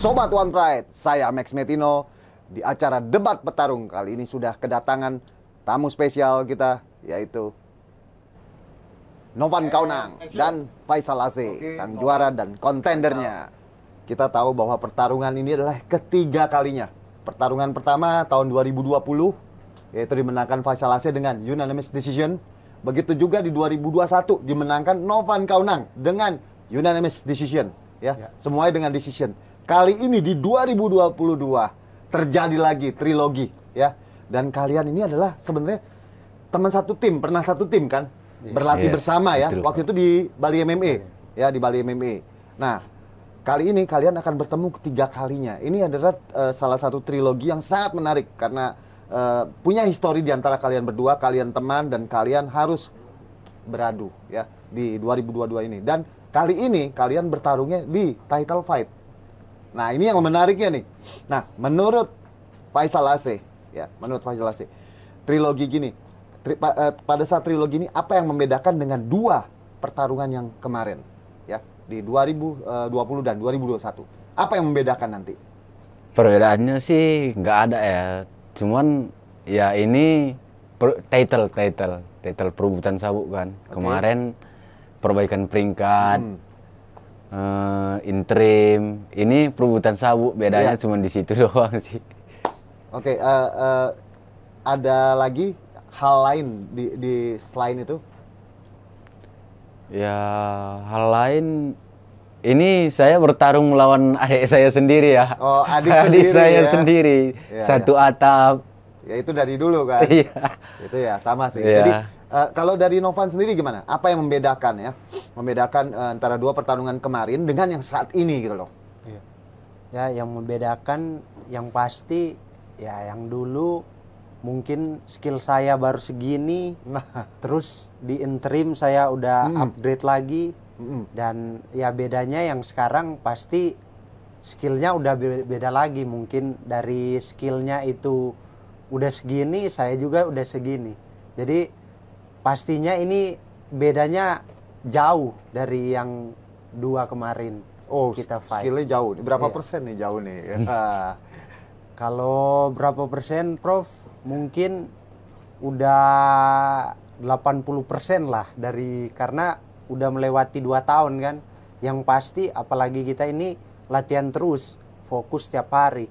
Sobat One Pride, saya Max Metino. Di acara debat petarung kali ini sudah kedatangan tamu spesial kita, yaitu Novan Kaunang dan Faisal AC, sang juara dan kontendernya. Kita tahu bahwa pertarungan ini adalah ketiga kalinya. Pertarungan pertama tahun 2020, yaitu dimenangkan Faisal AC dengan unanimous decision. Begitu juga di 2021 dimenangkan Novan Kaunang dengan unanimous decision. Ya, semuanya dengan decision. Kali ini di 2022 terjadi lagi trilogi, ya. Dan kalian ini adalah sebenarnya teman satu tim, pernah satu tim kan? Berlatih bersama ya. Betul. Waktu itu di Bali MMA, ya, di Bali MMA. Nah, kali ini kalian akan bertemu ketiga kalinya. Ini adalah salah satu trilogi yang sangat menarik karena punya histori di antara kalian berdua, kalian teman dan kalian harus beradu ya di 2022 ini. Dan kali ini kalian bertarungnya di title fight. Nah, ini yang menariknya nih. Nah, menurut Faisal AC, ya, menurut Faisal AC, trilogi gini, pada saat trilogi ini apa yang membedakan dengan dua pertarungan yang kemarin, ya, di 2020 dan 2021? Apa yang membedakan nanti? Perbedaannya sih nggak ada ya, cuman ya ini title perebutan sabuk kan. Kemarin perbaikan peringkat. Interim, ini perebutan sabuk, bedanya cuma di situ doang sih. Oke, ada lagi hal lain di selain itu? Ya, hal lain, ini saya bertarung melawan adik saya sendiri ya. Oh, adik saya ya? Sendiri, ya, satu atap. Ya itu dari dulu kan? Iya. Itu ya sama sih. Iya. Jadi kalau dari Novan sendiri gimana? Apa yang membedakan ya? Membedakan antara dua pertarungan kemarin dengan yang saat ini gitu loh. Iya. Ya, yang membedakan yang pasti ya yang dulu mungkin skill saya baru segini. Nah, terus di interim saya udah upgrade lagi. Dan ya bedanya yang sekarang pasti skillnya udah beda lagi. Mungkin dari skillnya itu udah segini, saya juga udah segini. Jadi pastinya ini bedanya jauh dari yang dua kemarin. oh, kita fight. skillnya jauh. Berapa persen nih jauh nih? Kalau berapa persen, Prof? Mungkin udah 80% lah dari, karena udah melewati 2 tahun kan. Yang pasti apalagi kita ini latihan terus, fokus tiap hari.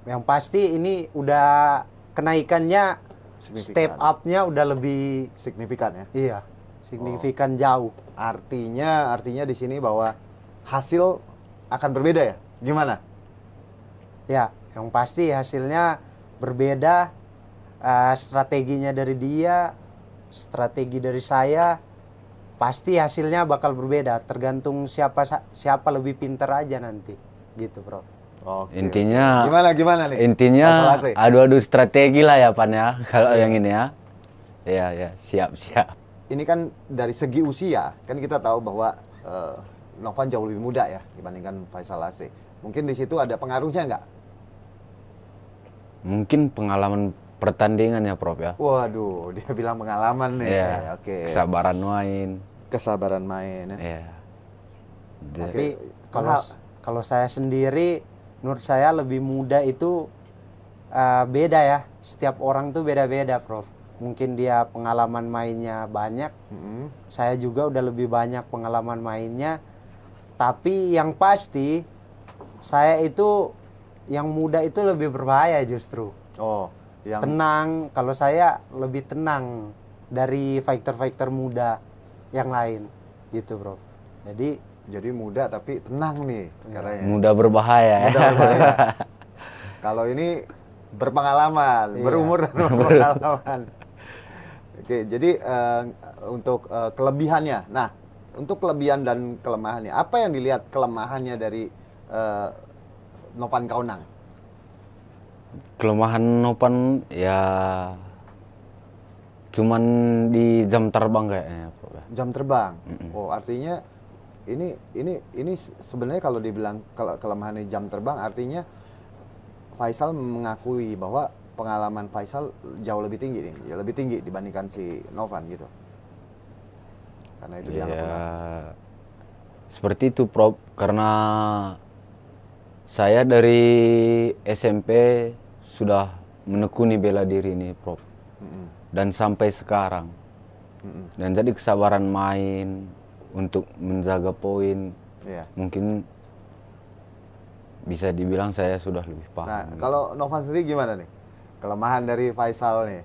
Yang pasti ini udah kenaikannya, step up-nya udah lebih signifikan ya? Iya, signifikan jauh. Artinya di sini bahwa hasil akan berbeda ya? Gimana? Ya, yang pasti hasilnya berbeda. Strateginya dari dia, strategi dari saya, pasti hasilnya bakal berbeda. Tergantung siapa lebih pintar aja nanti, gitu, Bro. Oke, Intinya gimana nih? Intinya adu-adu strategi lah ya Pan ya, kalau yang ini ya. Ya, siap. Ini kan dari segi usia, kan kita tahu bahwa Novan jauh lebih muda ya dibandingkan Faisal AC. Mungkin di situ ada pengaruhnya nggak? Mungkin pengalaman pertandingan ya Prof ya. Waduh, dia bilang pengalaman nih. Iya. Oke. Kesabaran main ya. Iya. Tapi kalau saya sendiri, menurut saya lebih muda itu beda ya. Setiap orang tuh beda-beda, Prof. Mungkin dia pengalaman mainnya banyak. Saya juga udah lebih banyak pengalaman mainnya. Tapi yang pasti saya itu yang muda itu lebih berbahaya justru. Oh, yang tenang. Kalau saya lebih tenang dari fighter-fighter muda yang lain, gitu, Prof. Jadi muda tapi tenang nih katanya. Muda berbahaya. Kalau ini berpengalaman, berumur dan berpengalaman. Oke, jadi untuk kelebihannya. Nah, untuk kelebihan dan kelemahannya, apa yang dilihat kelemahannya dari Novan Kaunang? Kelemahan Novan ya cuman di jam terbang kayaknya, Prof. Jam terbang. Oh, artinya ini sebenarnya kalau dibilang kelemahannya jam terbang, artinya Faisal mengakui bahwa pengalaman Faisal jauh lebih tinggi nih, ya lebih tinggi dibandingkan si Novan gitu. Karena itu dianggap seperti itu, Prof. Karena Saya dari SMP sudah menekuni bela diri nih, Prof. Dan sampai sekarang. Dan jadi kesabaran main untuk menjaga poin, mungkin bisa dibilang saya sudah lebih paham. Nah, kalau Novan sendiri gimana nih? Kelemahan dari Faisal nih?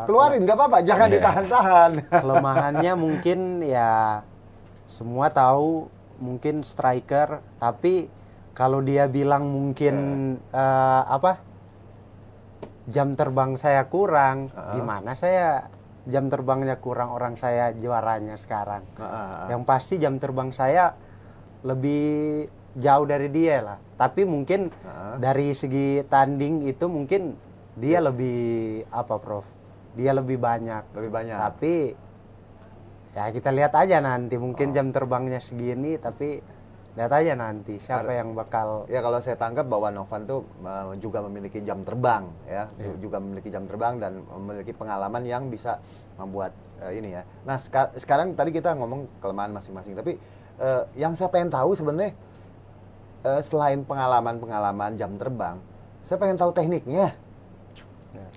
Keluarin, nggak apa-apa, jangan ditahan-tahan. Kelemahannya mungkin ya semua tahu, mungkin striker, tapi kalau dia bilang mungkin jam terbang saya kurang, gimana saya jam terbangnya kurang, orang saya juaranya sekarang. Yang pasti jam terbang saya lebih jauh dari dia lah. Tapi mungkin dari segi tanding itu mungkin dia lebih Prof? Dia lebih banyak. Lebih banyak. Tapi ya kita lihat aja nanti. Mungkin jam terbangnya segini, tapi lihat aja nanti siapa yang bakal. Ya kalau saya tangkap bahwa Novan tuh juga memiliki jam terbang, ya, juga memiliki jam terbang dan memiliki pengalaman yang bisa membuat ini ya. Nah sekarang tadi kita ngomong kelemahan masing-masing, tapi yang saya pengen tahu sebenarnya selain pengalaman jam terbang, saya pengen tahu tekniknya.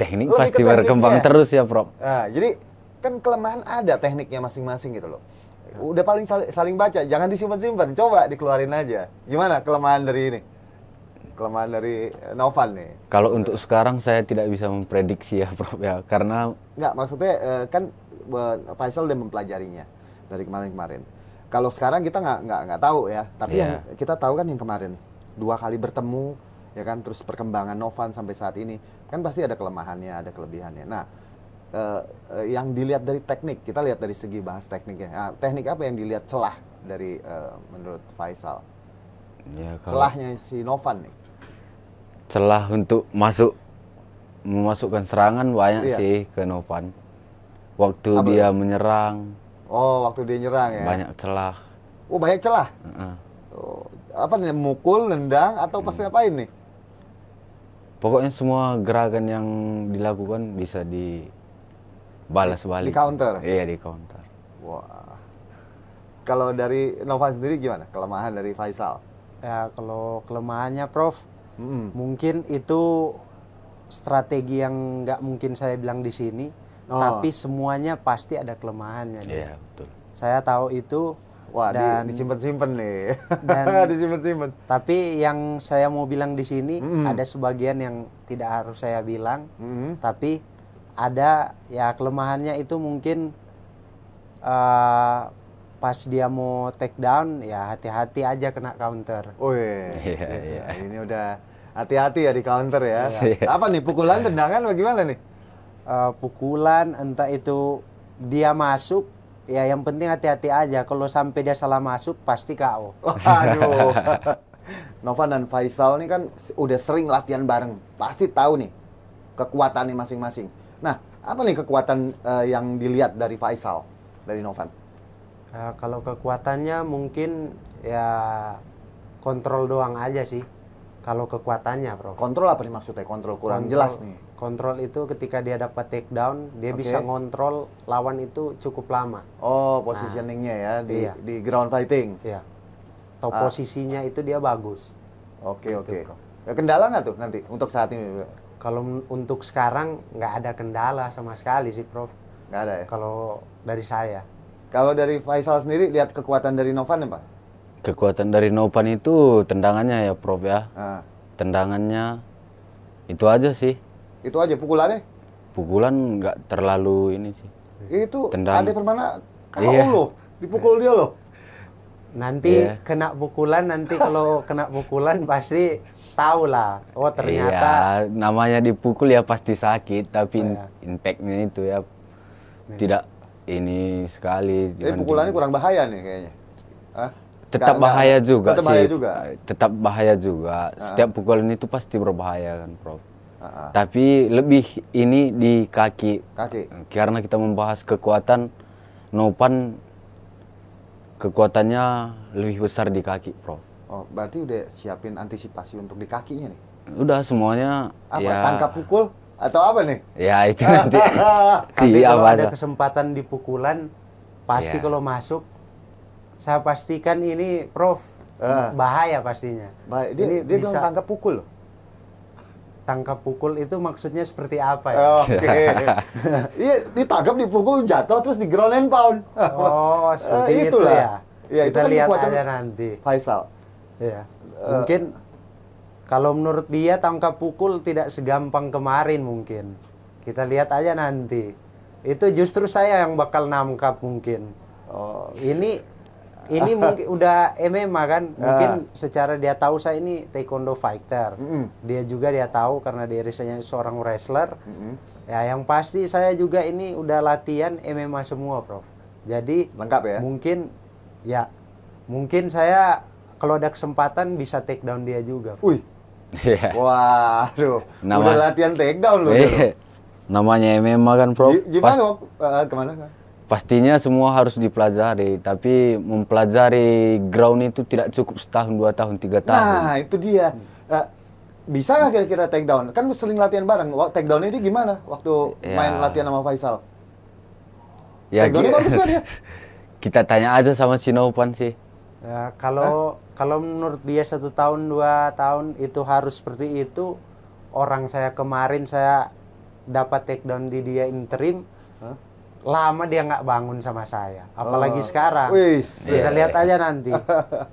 Teknik pasti berkembang terus ya, Prof. Nah, jadi kan kelemahan ada tekniknya masing-masing gitu loh. Udah paling saling baca, jangan disimpan-simpan, coba dikeluarin aja. Gimana kelemahan dari ini? Kelemahan dari Novan nih. Kalau untuk sekarang saya tidak bisa memprediksi ya, Prof ya, karena nggak, maksudnya kan Faisal udah mempelajarinya dari kemarin-kemarin. Kalau sekarang kita nggak tahu ya, tapi yang kita tahu kan yang kemarin 2 kali bertemu ya kan, terus perkembangan Novan sampai saat ini kan pasti ada kelemahannya, ada kelebihannya. Nah, yang dilihat dari teknik, kita lihat dari segi bahas tekniknya. Nah, teknik apa yang dilihat celah dari menurut Faisal? Ya, celahnya si Novan nih. Celah untuk memasukkan serangan banyak sih ke Novan. Waktu dia menyerang. Oh, waktu dia nyerang ya. Banyak celah. Oh, banyak celah. Oh, apa nih, mukul, nendang atau pas ngapain nih? Pokoknya semua gerakan yang dilakukan bisa dibalas balik. Di counter? Iya, di counter. Wah. Kalau dari Novan sendiri gimana? Kelemahan dari Faisal? Ya, kalau kelemahannya, Prof, mungkin itu strategi yang nggak mungkin saya bilang di sini, tapi semuanya pasti ada kelemahannya. Iya, betul. Saya tahu itu. Wah, disimpan-simpan nih. Dan disimpan-simpan. Tapi yang saya mau bilang di sini ada sebagian yang tidak harus saya bilang, tapi ada ya kelemahannya itu mungkin pas dia mau take down ya hati-hati aja kena counter. Oh iya. Ini udah hati-hati ya di counter ya. Apa nih, pukulan, tendangan, bagaimana nih? Pukulan, entah itu dia masuk. Ya yang penting hati-hati aja, kalau sampai dia salah masuk pasti KO. Waduh. Novan dan Faisal ini kan udah sering latihan bareng, pasti tahu nih kekuatannya masing-masing. Nah, apa nih kekuatan yang dilihat dari Faisal, dari Novan? Kalau kekuatannya mungkin ya kontrol doang aja sih. Kalau kekuatannya, Bro. Kontrol apa nih maksudnya? Kontrol kurang jelas nih. Kontrol itu ketika dia dapat take down, dia bisa ngontrol lawan itu cukup lama. Oh, positioningnya ya di ground fighting. Iya. Atau posisinya itu dia bagus. Oke. Ya, kendala nggak tuh nanti untuk saat ini? Kalau untuk sekarang nggak ada kendala sama sekali sih, Prof. Nggak ada ya? Kalau dari saya. Kalau dari Faisal sendiri, lihat kekuatan dari Novan ya, Pak? Kekuatan dari Novan itu tendangannya ya, Prof ya. Tendangannya itu aja sih. Itu aja, pukulannya? Pukulan nggak terlalu ini sih. Itu Ade Permana KO loh, dipukul dia loh. Nanti kena pukulan, nanti kalau kena pukulan pasti tahu lah. Oh ternyata. Iya, namanya dipukul ya pasti sakit, tapi impactnya itu ya tidak ini sekali. Jadi pukulannya kurang bahaya nih kayaknya. Tetap bahaya juga tetap sih. Bahaya juga. Tetap bahaya juga. Setiap pukulan itu pasti berbahaya kan, Prof. Tapi lebih ini di kaki. Karena kita membahas kekuatan, Novan kekuatannya lebih besar di kaki, Prof. Oh, berarti udah siapin antisipasi untuk di kakinya nih? Udah semuanya. Apa? Ya, tangkap pukul atau apa nih? Ya itu nanti. Tapi kalau ada kesempatan di pukulan, pasti kalau masuk, saya pastikan ini, Prof, bahaya pastinya. Baik, Ini dia bilang bisa- tangkap pukul loh. Tangkap pukul itu maksudnya seperti apa ya? Oke. Iya, ditangkap, dipukul, jatuh, terus di ground and pound. Oh, seperti itu Itulah. ya. Ya, itu Kita kan lihat kekuatan aja nanti. Faisal. Ya. Mungkin kalau menurut dia tangkap pukul tidak segampang kemarin mungkin. Kita lihat aja nanti. Itu justru saya yang bakal nangkap mungkin. Oh, Ini mungkin udah MMA kan, mungkin secara dia tahu saya ini taekwondo fighter. Dia juga dia tahu karena dia seorang wrestler. Ya yang pasti saya juga ini udah latihan MMA semua, Prof. Jadi lengkap ya? Mungkin saya kalau ada kesempatan bisa take down dia juga. Wih. Iya. Waduh. Nama- Udah latihan takedown loh. Namanya MMA kan, Prof. Gimana? Kemana kan? Pastinya semua harus dipelajari, tapi mempelajari ground itu tidak cukup setahun, 2 tahun, 3 tahun. Nah, itu dia. Bisa nggak kira-kira takedown? Kan sering latihan bareng. Takedown ini gimana waktu main latihan sama Faisal? Ya, Takedownnya bagus kan ya? Kita tanya aja sama si Novan sih. Ya, kalau menurut dia 1 tahun 2 tahun itu harus seperti itu. Orang saya kemarin saya dapat take down di dia interim, lama dia nggak bangun sama saya. Apalagi sekarang. Kita lihat aja nanti.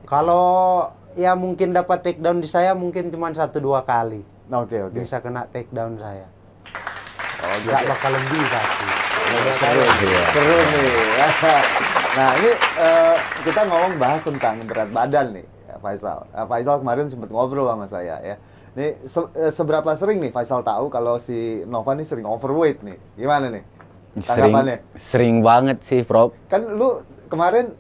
Kalau ya mungkin dapat take down di saya mungkin cuma 1-2 kali. Oke. Bisa kena take down saya. Oh, Nggak bakal lebih pasti. Seru nih. Nah, ini kita ngomong bahas tentang berat badan nih, ya, Faisal. Faisal kemarin sempat ngobrol sama saya ya. Nih seberapa sering nih Faisal tahu kalau si Nova nih sering overweight nih? Gimana nih? Tanggapannya? Sering banget sih, Prof. Kan lu kemarin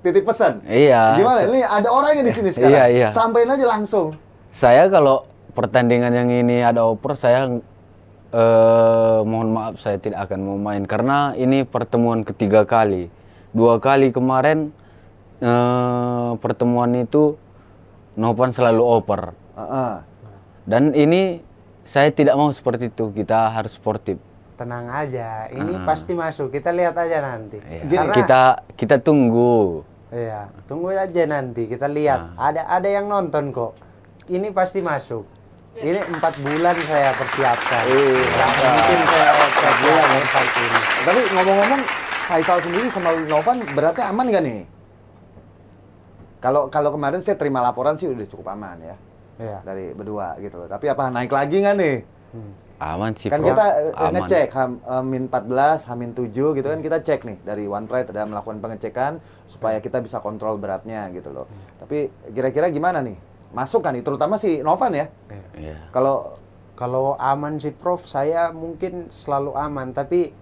titip pesan. Iya. Gimana? Ini ada orangnya di sini sekarang. Iya. Sampaiin aja langsung. Saya kalau pertandingan yang ini ada oper, saya mohon maaf saya tidak akan mau main karena ini pertemuan ketiga kali. 2 kali kemarin pertemuan itu Novan selalu oper. Dan ini saya tidak mau seperti itu. Kita harus sportif. Tenang aja, ini pasti masuk. Kita lihat aja nanti. Iya. Kita tunggu. Iya, tunggu aja nanti. Kita lihat. Ada yang nonton kok. Ini pasti masuk. Ini 4 bulan saya persiapkan. Mungkin saya 4 bulan ya. Tapi ngomong-ngomong, Faisal sendiri sama Novan beratnya aman nggak nih? Kalau kemarin saya terima laporan sih udah cukup aman ya. Iya. Dari berdua gitu loh. Tapi apa naik lagi nggak nih? Aman sih, Kan Prof. kita Aman. ngecek min 14, min 7 gitu kan kita cek nih dari One Pride ada melakukan pengecekan supaya kita bisa kontrol beratnya gitu loh. Tapi kira-kira gimana nih? Masuk kan nih terutama si Novan ya? Iya. Kalau aman sih Prof, saya mungkin selalu aman, tapi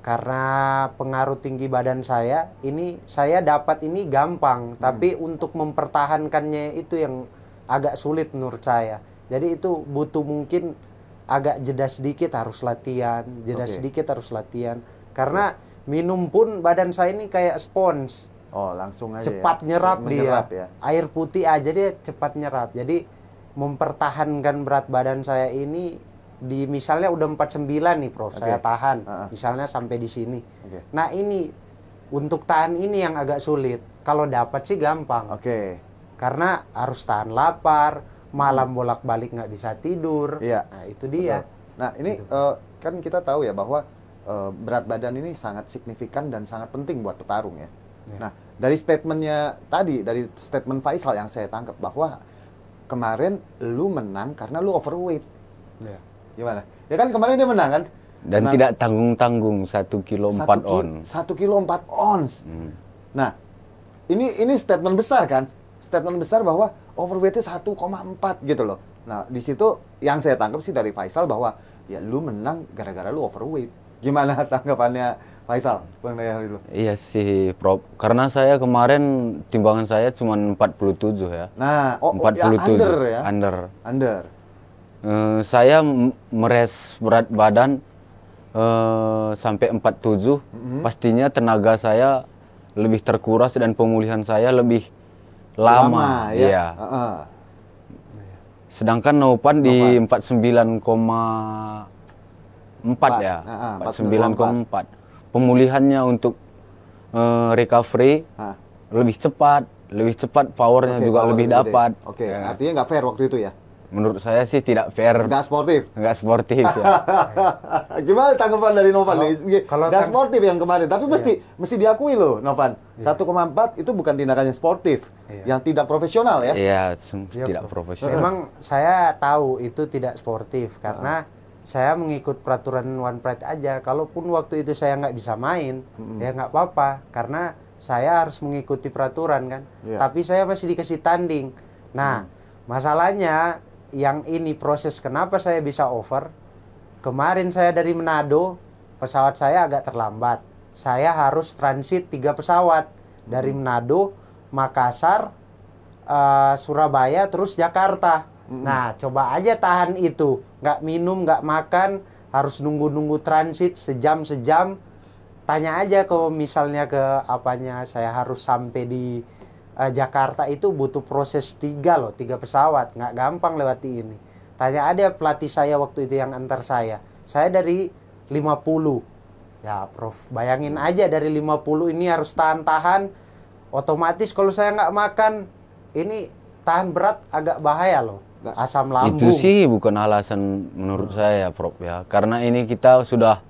karena pengaruh tinggi badan saya, ini saya dapat ini gampang, tapi untuk mempertahankannya itu yang agak sulit menurut saya. Jadi itu butuh mungkin agak jeda sedikit harus latihan, sedikit harus latihan. Karena minum pun badan saya ini kayak spons. Oh, langsung aja Cepat ya. nyerap dia. Ya. Air putih aja dia cepat nyerap. Jadi mempertahankan berat badan saya ini di misalnya udah 49 nih Prof, saya tahan. Misalnya sampai di sini. Nah, ini untuk tahan ini yang agak sulit. Kalau dapat sih gampang. Karena harus tahan lapar, malam bolak-balik nggak bisa tidur. Nah, itu dia. Nah, ini kan kita tahu ya bahwa berat badan ini sangat signifikan dan sangat penting buat petarung ya. Nah, dari statementnya tadi, dari statement Faisal yang saya tangkap bahwa kemarin lu menang karena lu overweight. Gimana? Ya kan kemarin dia menang kan? Dan tidak tanggung-tanggung 1 kilo 4 ons. 1 kilo 4 ons. Nah, ini statement besar kan? Statement besar bahwa overweightnya 1,4 gitu loh. Nah, di situ yang saya tangkap sih dari Faisal bahwa ya lu menang gara-gara lu overweight. Gimana tanggapannya Faisal? Bang Daya dulu. Iya sih, Prof. Karena saya kemarin timbangan saya cuma 47 ya. Nah, 47 ya, under. Saya meres berat badan sampai 47, pastinya tenaga saya lebih terkuras dan pemulihan saya lebih lama ya. Iya. Sedangkan Novan di 49,4 ya. 49,4. Pemulihannya untuk recovery lebih cepat, lebih cepat, powernya Oke, juga power lebih lebih gede. dapat. Oke, Ya. artinya nggak fair waktu itu ya? Menurut saya sih tidak fair, Nggak sportif. nggak sportif ya. Gimana tanggapan dari Novan nih? kalau Nggak sportif yang kemarin, tapi mesti diakui loh, Novan. 1,4 itu bukan tindakan yang sportif, yang tidak profesional ya? Iya, Iya, tidak Bro. profesional. Memang saya tahu itu tidak sportif karena saya mengikut peraturan One Pride aja. Kalaupun waktu itu saya nggak bisa main, ya nggak apa-apa karena saya harus mengikuti peraturan kan. Iya. Tapi saya masih dikasih tanding. Nah, masalahnya yang ini proses kenapa saya bisa over. Kemarin saya dari Manado, pesawat saya agak terlambat. Saya harus transit 3 pesawat dari Manado, Makassar, Surabaya, terus Jakarta. Nah, coba aja tahan itu. Nggak minum, nggak makan, harus nunggu-nunggu transit sejam-sejam. Tanya aja kalau misalnya ke apanya, saya harus sampai di Jakarta itu butuh proses 3 pesawat. Nggak gampang lewati ini. Tanya aja pelatih saya waktu itu yang antar saya. Saya dari 50. Ya, Prof, bayangin aja dari 50 ini harus tahan-tahan. Otomatis kalau saya nggak makan, ini tahan berat agak bahaya loh. Asam lambung. Itu sih bukan alasan menurut saya, Prof ya. Karena ini kita sudah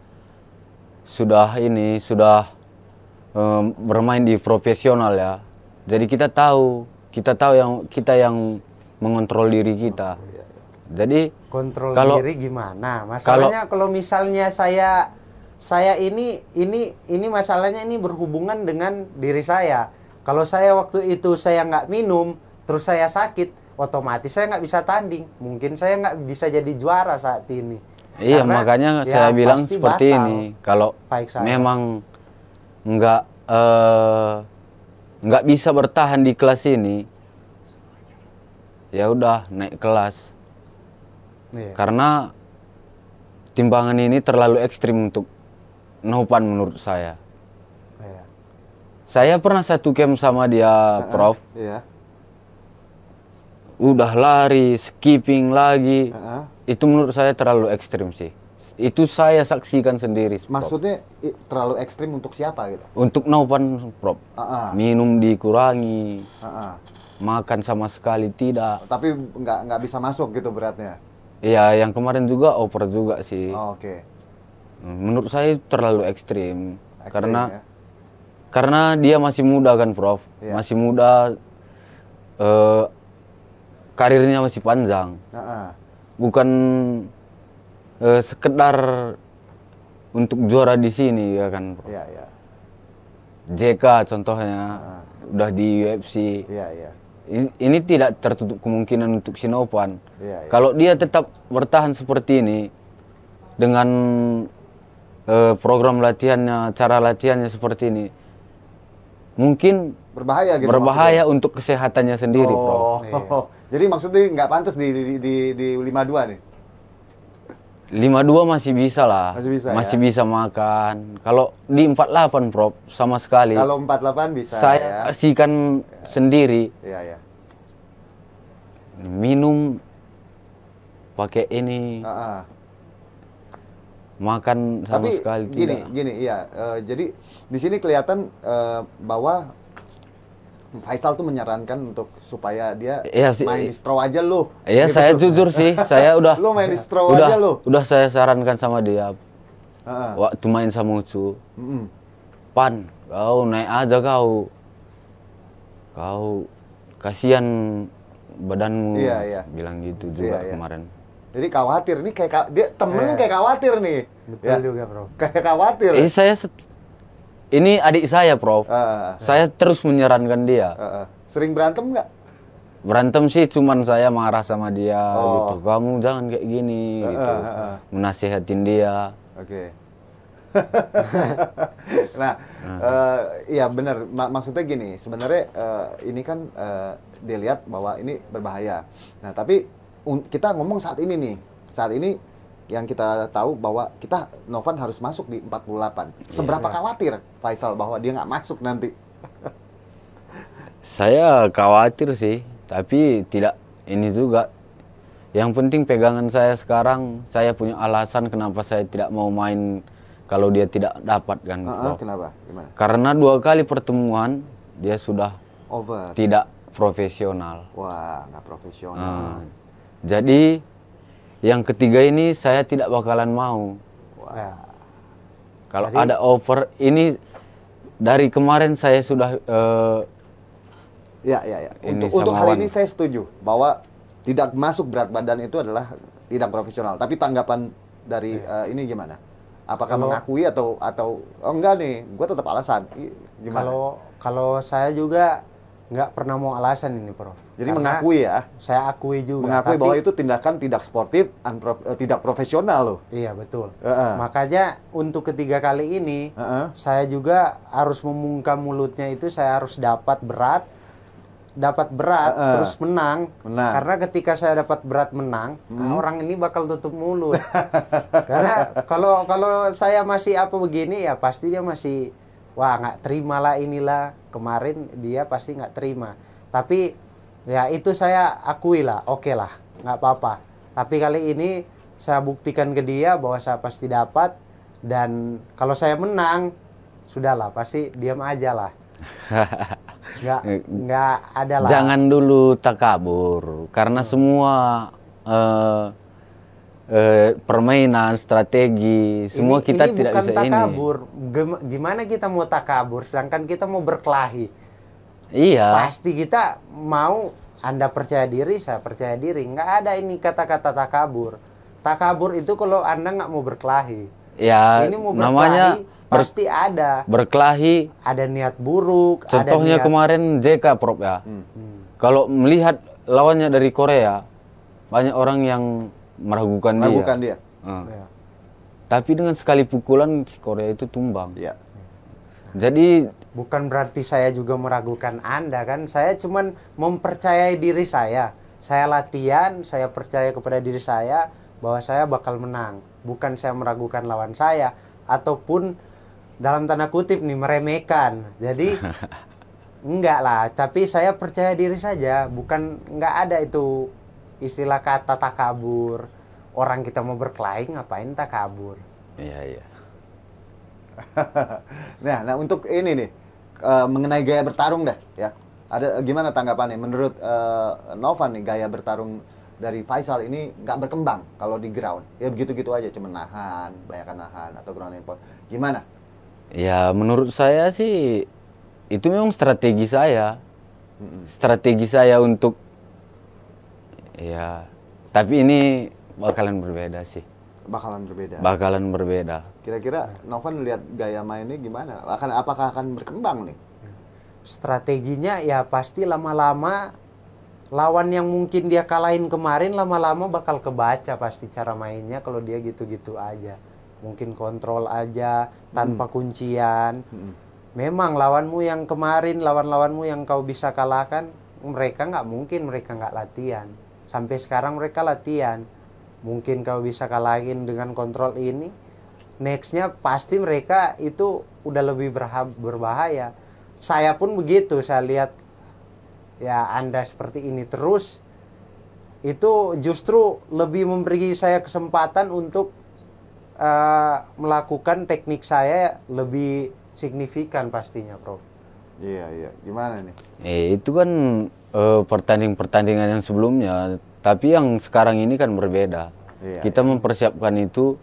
bermain di profesional ya. Jadi kita tahu yang mengontrol diri kita. Jadi Kontrol kalau- diri gimana? Masalahnya kalau misalnya saya ini masalahnya ini berhubungan dengan diri saya. Kalau saya waktu itu saya nggak minum, terus saya sakit, otomatis saya nggak bisa tanding. Mungkin saya nggak bisa jadi juara saat ini. iya, Karena makanya ya saya bilang pasti seperti batal ini. Kalau fight saya. memang nggak bisa bertahan di kelas ini, ya udah naik kelas. Iya. Karena timbangan ini terlalu ekstrim untuk Novan menurut saya. Iya. Saya pernah satu camp sama dia, Prof. Iya. Udah lari, skipping lagi. Heeh. Itu menurut saya terlalu ekstrim sih. Itu saya saksikan sendiri, Prof. Maksudnya terlalu ekstrim untuk siapa gitu? Untuk Novan, Prof. Heeh. Minum dikurangi, Heeh. makan sama sekali tidak. Tapi nggak bisa masuk gitu beratnya. Iya, yang kemarin juga over juga sih. Oh, oke. Menurut saya itu terlalu ekstrim. Ekstrim, ya. Karena dia masih muda kan, Prof. Iya. Masih muda, karirnya masih panjang. Heeh. Bukan sekedar untuk juara di sini ya kan, Prof. Iya, iya. JK contohnya udah di UFC. Iya, iya. Ini tidak tertutup kemungkinan untuk Sinovan. Iya, iya. Kalau dia tetap bertahan seperti ini dengan program latihannya, cara latihannya seperti ini, mungkin Berbahaya gitu berbahaya untuk kesehatannya sendiri, Prof. Oh. Jadi maksudnya nggak pantas di 52 nih? 52 masih bisa lah. Masih bisa, Masih ya? bisa makan. Kalau di 48, Prof, sama sekali. Kalau 48 bisa Saya ya. saksikan sendiri Iya, iya. minum pakai ini, Heeh. makan sama Tapi sekali gini, tidak. iya. Jadi di sini kelihatan bahwa Faisal tuh menyarankan untuk supaya dia Iya sih. main di straw aja lu. Iya, Gitu saya tuh. jujur sih, saya udah Lu main di straw udah, aja lu. udah saya sarankan sama dia Heeh. waktu main sama Ucu. Mm-mm. Pan, kau naik aja kau. Kau kasihan badanmu. Iya, iya. Bilang gitu juga Iya, iya. kemarin. Jadi khawatir nih dia temen kayak khawatir nih. Betul juga, Bro. Kayak khawatir. Ini adik saya, Prof. Heeh. Saya terus menyarankan dia. Heeh. Sering berantem nggak? Berantem sih, cuman saya marah sama dia Oh. gitu. Kamu jangan kayak gini gitu. Menasihatin dia. Oke. Nah, iya benar. Maksudnya gini, sebenarnya ini kan dilihat bahwa ini berbahaya. Nah, tapi kita ngomong saat ini nih. Saat ini yang kita tahu bahwa Novan harus masuk di 48. Seberapa khawatir Faisal bahwa dia nggak masuk nanti? Saya khawatir sih, tapi tidak ini juga. Yang penting pegangan saya sekarang, saya punya alasan kenapa saya tidak mau main kalau dia tidak dapat kan. Prof. Kenapa? Gimana? Karena 2 kali pertemuan dia sudah Over. tidak profesional. Wah, nggak profesional. Jadi yang ketiga ini saya tidak bakalan mau. Ya. Kalau Jadi- ada over ini dari kemarin saya sudah Ya. Ini Untuk sama hal Wan. ini saya setuju bahwa tidak masuk berat badan itu adalah tidak profesional. Tapi tanggapan dari ini gimana? Apakah mengakui atau oh enggak nih, gue tetap alasan. Gimana? Kalau saya juga nggak pernah mau alasan ini, Prof. Jadi Karena mengakui ya, saya akui juga. mengakui tapi- bahwa itu tindakan tidak sportif, tidak profesional loh. Iya, betul. Heeh. Makanya untuk ketiga kali ini Heeh. saya juga harus membungkam mulutnya itu, saya harus dapat berat terus menang. Karena ketika saya dapat berat menang, orang ini bakal tutup mulut. Karena kalau saya masih apa begini ya pasti dia masih wah nggak terima lah inilah, kemarin dia pasti nggak terima. Tapi ya itu saya akui lah, oke lah, nggak apa-apa. Tapi kali ini saya buktikan ke dia bahwa saya pasti dapat, dan kalau saya menang sudahlah pasti diam aja lah. nggak ada lah. Jangan dulu takabur karena semua permainan, strategi, semua kita ini tidak bukan bisa takabur. Gimana kita mau takabur sedangkan kita mau berkelahi? ini. Iya. Pasti kita mau, Anda percaya diri, saya percaya diri. Nggak ada ini kata-kata takabur. Takabur itu kalau Anda nggak mau berkelahi. Ya, Ini mau namanya berkelahi pasti ada. berkelahi. Ada niat buruk. Contohnya ada niat, kemarin JK Prof ya. Kalau melihat lawannya dari Korea, banyak orang yang meragukan dia. Ya. Tapi dengan sekali pukulan si Korea itu tumbang. Iya. Jadi Bukan berarti saya juga meragukan Anda kan. Saya cuman mempercayai diri saya. Saya latihan, saya percaya kepada diri saya bahwa saya bakal menang. Bukan saya meragukan lawan saya ataupun dalam tanda kutip nih meremehkan. Jadi enggak lah, tapi saya percaya diri saja. Bukan, enggak ada itu istilah kata takabur. Orang kita mau berkelahi ngapain takabur? iya. Nah, untuk ini nih mengenai gaya bertarung dah ya. Ada gimana tanggapannya? Menurut Novan nih, gaya bertarung dari Faisal ini nggak berkembang kalau di ground. Ya begitu-gitu aja, cuma nahan, banyakan nahan atau ground and pound. Gimana? Ya menurut saya sih itu memang strategi saya. Strategi saya untuk ya, tapi ini bakalan berbeda sih. Bakalan berbeda. Bakalan berbeda. Kira-kira Novan lihat gaya mainnya gimana? Apakah akan berkembang nih? Strateginya ya pasti lama-lama lawan yang mungkin dia kalahin kemarin lama-lama bakal kebaca pasti cara mainnya kalau dia gitu-gitu aja. Mungkin kontrol aja tanpa kuncian. Memang lawanmu yang kemarin, lawan-lawanmu yang kau bisa kalahkan, mereka nggak mungkin mereka nggak latihan. Sampai sekarang mereka latihan. Mungkin kau bisa kalahin dengan kontrol ini, nextnya pasti mereka itu udah lebih berbahaya. Saya pun begitu, saya lihat ya Anda seperti ini terus, itu justru lebih memberi saya kesempatan untuk melakukan teknik saya lebih signifikan pastinya, Prof. Iya. Gimana nih? Itu kan pertandingan yang sebelumnya, tapi yang sekarang ini kan berbeda. Kita mempersiapkan itu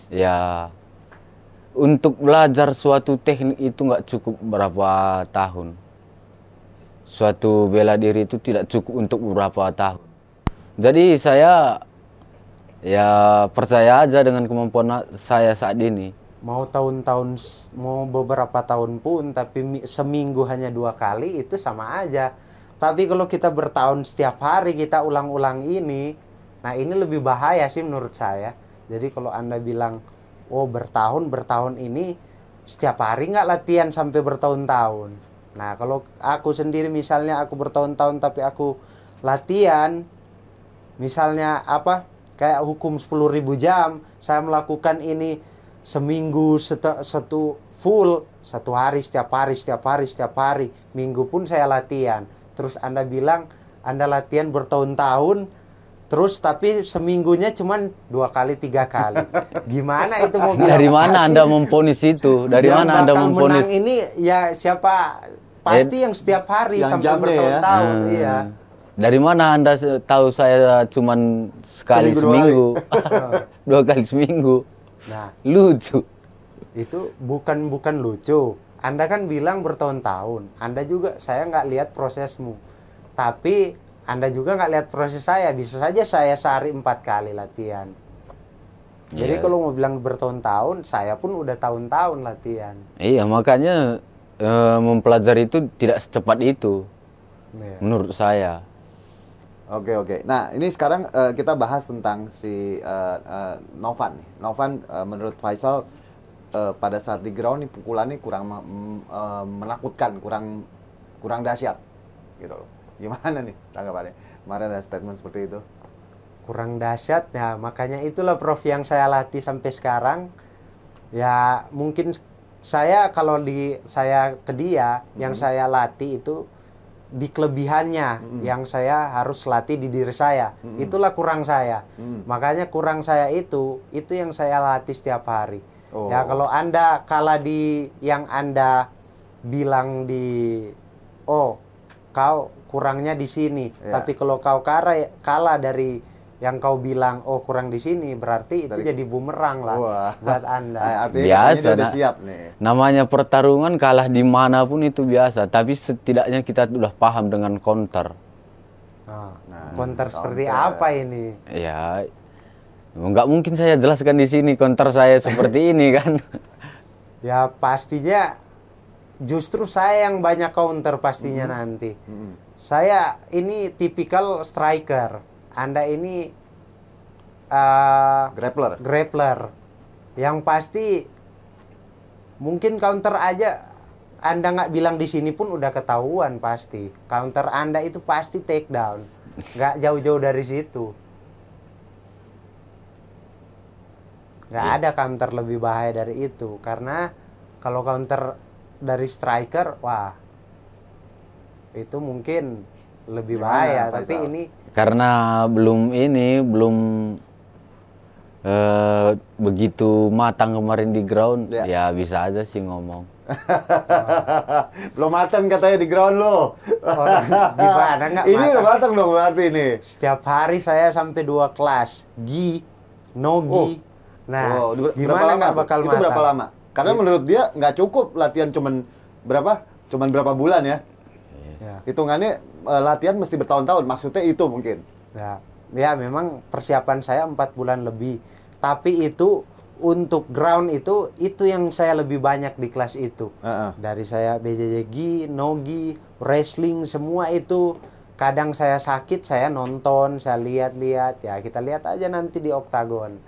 ya untuk belajar suatu teknik itu nggak cukup berapa tahun. Suatu bela diri itu tidak cukup untuk beberapa tahun. Jadi saya ya percaya aja dengan kemampuan saya saat ini. Mau tahun-tahun, mau beberapa tahun pun, tapi seminggu hanya 2 kali itu sama aja. Tapi kalau kita bertahun setiap hari kita ulang-ulang ini, nah ini lebih bahaya sih menurut saya. Jadi kalau Anda bilang, oh bertahun ini setiap hari nggak latihan sampai bertahun-tahun. Nah kalau aku sendiri misalnya aku bertahun-tahun tapi aku latihan, misalnya apa, kayak hukum 10.000 jam, saya melakukan ini seminggu satu full, 1 hari, setiap hari, minggu pun saya latihan. Terus Anda bilang Anda latihan bertahun-tahun, terus tapi seminggunya cuma 2 kali, 3 kali. Gimana itu mau bilang? Dari mana Anda memponis itu? Dari Yang mana Anda bakal memponis? menang ini ya siapa? pasti yang setiap hari yang sampai jamnya ya. bertahun-tahun. Iya. Dari mana Anda tahu saya cuman sekali seminggu? 2 kali seminggu. Nah, Lucu. itu bukan lucu. Anda kan bilang bertahun-tahun. Anda juga, saya nggak lihat prosesmu. Tapi Anda juga nggak lihat proses saya. Bisa saja saya sehari 4 kali latihan. Jadi Iya. kalau mau bilang bertahun-tahun, saya pun udah tahun-tahun latihan. Iya, makanya mempelajari itu tidak secepat itu Iya. menurut saya. Oke. Nah, ini sekarang kita bahas tentang si Novan nih. Novan menurut Faisal pada saat di ground nih pukulannya kurang menakutkan, kurang dahsyat gitu loh. Gimana nih tanggapannya? Kemarin ada statement seperti itu. Kurang dahsyat ya, makanya itulah Prof yang saya latih sampai sekarang. Ya mungkin saya kalau saya ke dia yang saya latih itu di kelebihannya yang saya harus latih di diri saya. Itulah kurang saya. Makanya kurang saya itu yang saya latih setiap hari. Oh. Ya kalau Anda kalah di yang Anda bilang kau kurangnya di sini. Ya. Tapi kalau kau kalah dari yang kau bilang kurang di sini, berarti itu jadi bumerang lah. Wah. Buat Anda. Nah, artinya Biasa, katanya dia udah nak. siap nih. Namanya pertarungan kalah dimanapun itu biasa. Tapi setidaknya kita sudah paham dengan counter. Counter seperti counter. apa ini? Ya, nggak mungkin saya jelaskan di sini counter saya seperti ini kan. Ya pastinya justru saya yang banyak counter pastinya nanti. Saya ini tipikal striker. Anda ini grappler. Yang pasti mungkin counter aja Anda nggak bilang di sini pun udah ketahuan pasti. Counter Anda itu pasti take down. Nggak jauh-jauh dari situ. Nggak ada counter lebih bahaya dari itu. Karena kalau counter dari striker, wah itu mungkin lebih Gimana, bahaya. Faisal? Tapi ini Karena belum begitu matang kemarin di ground, Ya. ya bisa aja sih ngomong. Belum matang katanya di ground lo. gimana nggak Ini udah matang? matang dong berarti ini. Setiap hari saya sampai 2 kelas. Gi, no gi. Nah, berapa gimana lama nggak tuh? bakal Itu matang? berapa lama? Karena menurut dia nggak cukup latihan cuman berapa bulan ya? Ya. Hitungannya latihan mesti bertahun-tahun. Maksudnya itu mungkin. Ya memang persiapan saya 4 bulan lebih. Tapi itu untuk ground itu yang saya lebih banyak di kelas itu. Dari saya BJJ gi, no gi, wrestling semua itu. Kadang saya sakit, saya nonton, saya lihat-lihat. Ya kita lihat aja nanti di oktagon.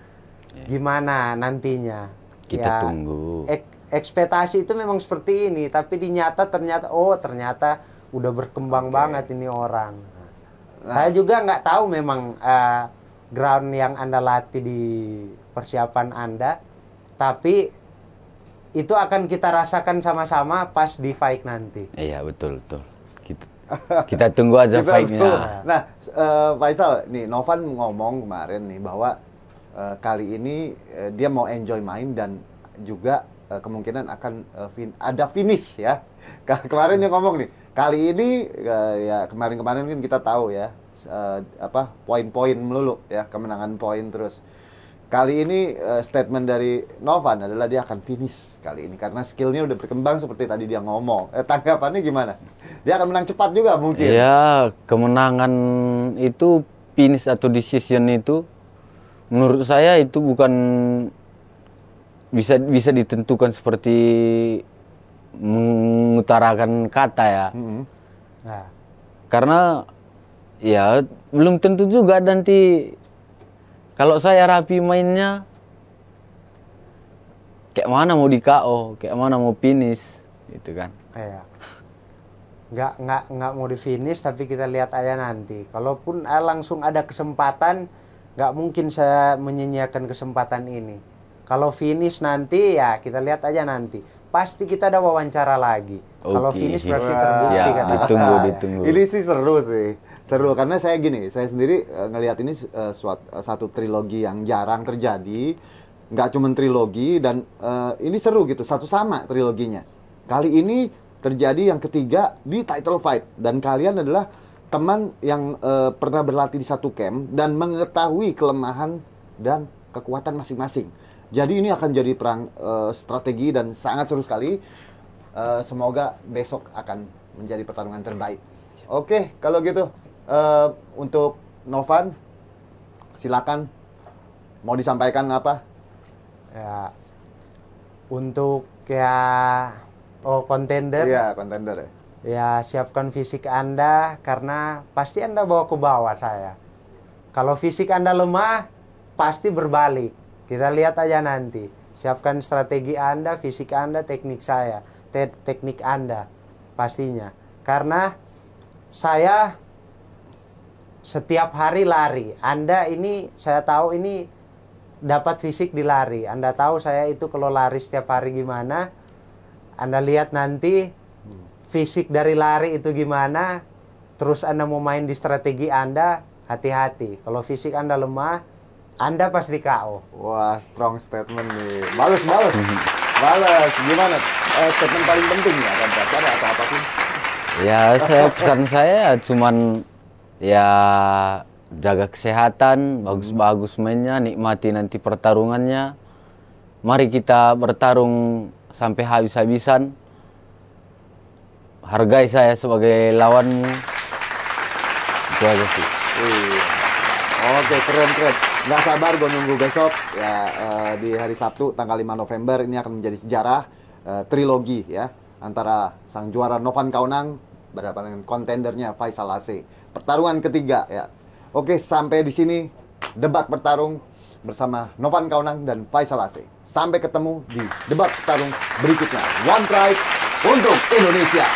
Gimana nantinya? Kita tunggu. Ekspektasi itu memang seperti ini, tapi ternyata udah berkembang banget ini orang. Saya juga nggak tahu memang ground yang Anda latih di persiapan Anda, tapi itu akan kita rasakan sama-sama pas di fight nanti. Iya, betul. Kita tunggu aja Kita fight-nya. tuh. Nah, Faisal, nih Novan ngomong kemarin nih bahwa kali ini dia mau enjoy main dan juga kemungkinan akan ada finish ya. Kemarin dia ngomong nih, kali ini ya kemarin-kemarin kan kita tahu ya poin-poin melulu ya, kemenangan poin terus. Kali ini statement dari Novan adalah dia akan finish kali ini karena skillnya udah berkembang seperti tadi dia ngomong. Tanggapannya gimana? Dia akan menang cepat juga mungkin. Ya, kemenangan itu finish atau decision itu menurut saya itu bukan bisa ditentukan seperti mengutarakan kata ya. Nah, Karena ya belum tentu juga nanti kalau saya rapi mainnya kayak mana mau di KO, kayak mana mau finish gitu kan. iya. Nggak mau di finish, tapi kita lihat aja nanti. Kalaupun langsung ada kesempatan, nggak mungkin saya menyia-nyiakan kesempatan ini. Kalau finish nanti ya kita lihat aja nanti. Pasti kita ada wawancara lagi. Kalau Oke. finish berarti Wah. terbukti Siap, kata ditunggu. Ini sih seru sih. Seru karena saya sendiri ngelihat ini satu trilogi yang jarang terjadi. Nggak cuma trilogi dan ini seru gitu, satu sama triloginya. Kali ini terjadi yang ketiga di title fight. Dan kalian adalah teman yang pernah berlatih di satu camp dan mengetahui kelemahan dan kekuatan masing-masing. Jadi ini akan jadi perang strategi dan sangat seru sekali. Semoga besok akan menjadi pertarungan terbaik. Oke, kalau gitu untuk Novan, silakan mau disampaikan apa? Ya, untuk kontender. Iya, kontender ya. Ya, siapkan fisik Anda karena pasti Anda bawa ke bawah saya. Kalau fisik Anda lemah, pasti berbalik. Kita lihat aja nanti. Siapkan strategi Anda, fisik Anda, teknik saya, teknik Anda pastinya. Karena saya setiap hari lari. Anda ini saya tahu ini dapat fisik di lari. Anda tahu saya itu kalau lari setiap hari gimana. Anda lihat nanti fisik dari lari itu gimana. Terus Anda mau main di strategi Anda, hati-hati. Kalau fisik Anda lemah, Anda pasti KO. Wah, strong statement nih. Balas. Gimana? Statement paling penting ya, kan? Ada atau apapun? Ya, pesan saya cuman ya jaga kesehatan, bagus-bagus mainnya, nikmati nanti pertarungannya. Mari kita bertarung sampai habis-habisan. Hargai saya sebagai lawanmu. Itu aja sih. Oke, keren. Nggak sabar gue nunggu besok ya, di hari Sabtu tanggal 5 November ini akan menjadi sejarah trilogi ya antara sang juara Novan Kaunang berhadapan dengan kontendernya Faisal AC. Pertarungan ketiga ya. Oke, sampai di sini debat bertarung bersama Novan Kaunang dan Faisal AC. Sampai ketemu di debat bertarung berikutnya. One Pride untuk Indonesia.